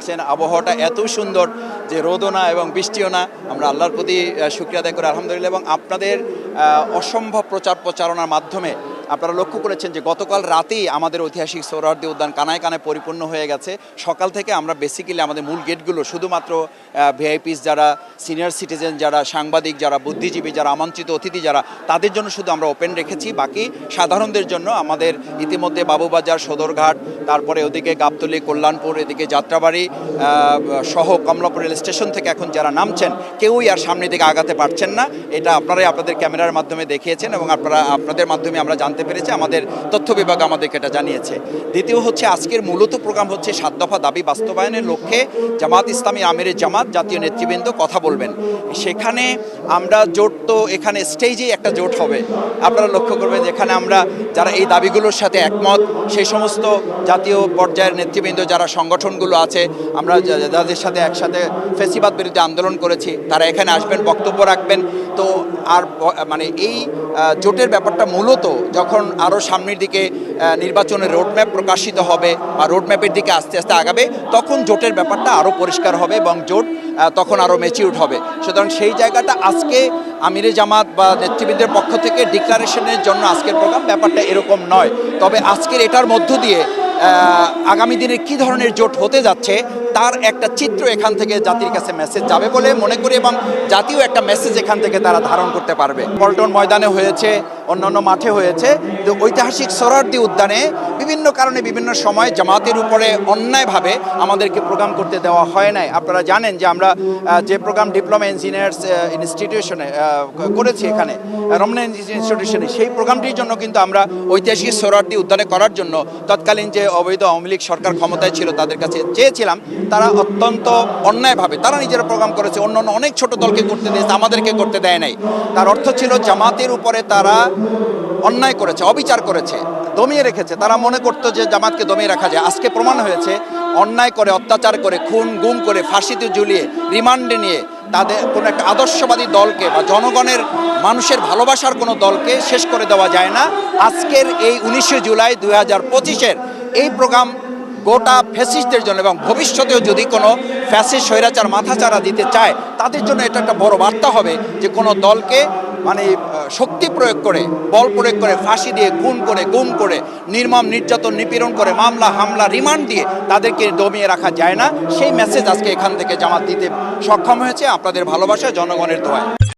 দেখছেন আবহাওয়াটা এত সুন্দর যে রোদও না এবং বৃষ্টিও না। আমরা আল্লাহর প্রতি শুকরিয়া আদায় করি আলহামদুলিল্লাহ। এবং আপনাদের অসম্ভব প্রচারণার মাধ্যমে আপনারা লক্ষ্য করেছেন যে গতকাল রাতেই আমাদের ঐতিহাসিক সোহরাওয়ার্দী উদ্যান কানায় কানায় পরিপূর্ণ হয়ে গেছে। সকাল থেকে আমরা বেসিক্যালি আমাদের মূল গেটগুলো শুধুমাত্র ভিআইপিস যারা, সিনিয়র সিটিজেন যারা, সাংবাদিক যারা, বুদ্ধিজীবী যারা, আমন্ত্রিত অতিথি যারা, তাদের জন্য শুধু আমরা ওপেন রেখেছি। বাকি সাধারণদের জন্য আমাদের ইতিমধ্যে বাবুবাজার, সদরঘাট, তারপরে ওদিকে গাবতলী, কল্যাণপুর, এদিকে যাত্রাবাড়ি সহ কমলাপুর রেল স্টেশন থেকে এখন যারা নামছেন কেউই আর সামনের দিকে আগাতে পারছেন না। এটা আপনারাই আপনাদের ক্যামেরার মাধ্যমে দেখিয়েছেন এবং আপনাদের মাধ্যমে আমরা জানতে পেরেছি, আমাদের তথ্য বিভাগ আমাদেরকে এটা জানিয়েছে। দ্বিতীয় হচ্ছে আজকের মূলত প্রোগ্রাম হচ্ছে 7 দফা দাবি বাস্তবায়নের লক্ষ্যে জামাত ইসলামী আমিরে জামাত জাতীয় নেতৃবৃন্দ কথা বলবেন। সেখানে আমরা জোট তো এখানে স্টেজেই একটা জোট হবে। আপনারা লক্ষ্য করবেন যেখানে আমরা যারা এই দাবিগুলোর সাথে একমত সেই সমস্ত জাতীয় পর্যায়ের নেতৃবৃন্দ যারা সংগঠনগুলো আছে, আমরা যাদের সাথে একসাথে ফ্যাসিবাদ বিরুদ্ধে আন্দোলন করেছি, তারা এখানে আসবেন, বক্তব্য রাখবেন। তো আর মানে এই জোটের ব্যাপারটা মূলত যখন আরও সামনের দিকে নির্বাচনের রোডম্যাপ প্রকাশিত হবে বা রোডম্যাপের দিকে আস্তে আস্তে আগাবে, তখন জোটের ব্যাপারটা আরও পরিষ্কার হবে এবং জোট তখন আরও ম্যাচিউরড হবে। সুতরাং সেই জায়গাটা আজকে আমিরে জামাত বা নেতৃবৃন্দের পক্ষ থেকে ডিক্লারেশনের জন্য আজকের প্রোগ্রাম ব্যাপারটা এরকম নয়। তবে আজকের এটার মধ্য দিয়ে আগামী দিনে কী ধরনের জোট হতে যাচ্ছে তার একটা চিত্র এখান থেকে জাতির কাছে মেসেজ যাবে বলে মনে করি এবং জাতীয় একটা মেসেজ এখান থেকে তারা ধারণ করতে পারবে। পল্টন ময়দানে হয়েছে, অন্যান্য মাঠে হয়েছে। তো ঐতিহাসিক সোহরাওয়ার্দী উদ্যানে বিভিন্ন কারণে বিভিন্ন সময় জামাতের উপরে অন্যায়ভাবে আমাদেরকে প্রোগ্রাম করতে দেওয়া হয় নাই। আপনারা জানেন যে আমরা যে প্রোগ্রাম ডিপ্লোমা ইঞ্জিনিয়ার্স ইনস্টিটিউশনে করেছি এখানে রমনা ইনস্টিটিউশনে, সেই প্রোগ্রামটির জন্য কিন্তু আমরা ঐতিহাসিক সোহরাওয়ার্দী উদ্যানে করার জন্য তৎকালীন যে অবৈধ আওয়ামী লীগ সরকার ক্ষমতায় ছিল তাদের কাছে চেয়েছিলাম। তারা অত্যন্ত অন্যায়ভাবে তারা নিজেরা প্রোগ্রাম করেছে, অন্যান্য অনেক ছোট দলকে করতে দিয়েছে, আমাদেরকে করতে দেয় নাই। তার অর্থ ছিল জামাতের উপরে তারা অন্যায় করেছে, অবিচার করেছে, দমিয়ে রেখেছে। তারা মনে করতো যে জামাতকে দমিয়ে রাখা যায়। আজকে প্রমাণ হয়েছে অন্যায় করে, অত্যাচার করে, খুন গুম করে, ফাঁসিতে ঝুলিয়ে, রিমান্ডে নিয়ে তাদের কোনো একটা আদর্শবাদী দলকে বা জনগণের মানুষের ভালোবাসার কোনো দলকে শেষ করে দেওয়া যায় না। আজকের এই 19 জুলাই 2025-এর এই প্রোগ্রাম গোটা ফ্যাসিস্টদের জন্য এবং ভবিষ্যতেও যদি কোনো ফ্যাসিস্ট স্বৈরাচার মাথাচাড়া দিতে চায় তাদের জন্য এটা একটা বড় বার্তা হবে যে কোনো দলকে মানে শক্তি প্রয়োগ করে, বল প্রয়োগ করে, ফাঁসি দিয়ে, খুন করে, গুম করে, নির্মম নির্যাতন নিপীড়ন করে, মামলা হামলা রিমান্ড দিয়ে তাদেরকে দমিয়ে রাখা যায় না। সেই মেসেজ আজকে এখান থেকে জামাত দিতে সক্ষম হয়েছে আপনাদের ভালোবাসা, জনগণের দোয়ায়।